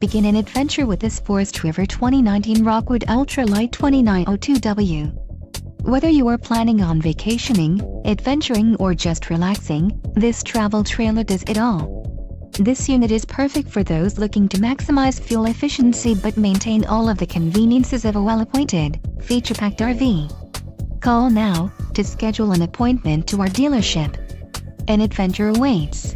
Begin an adventure with this Forest River 2019 Rockwood Ultra Lite 2902W. Whether you are planning on vacationing, adventuring or just relaxing, this travel trailer does it all. This unit is perfect for those looking to maximize fuel efficiency but maintain all of the conveniences of a well-appointed, feature-packed RV. Call now to schedule an appointment to our dealership. An adventure awaits.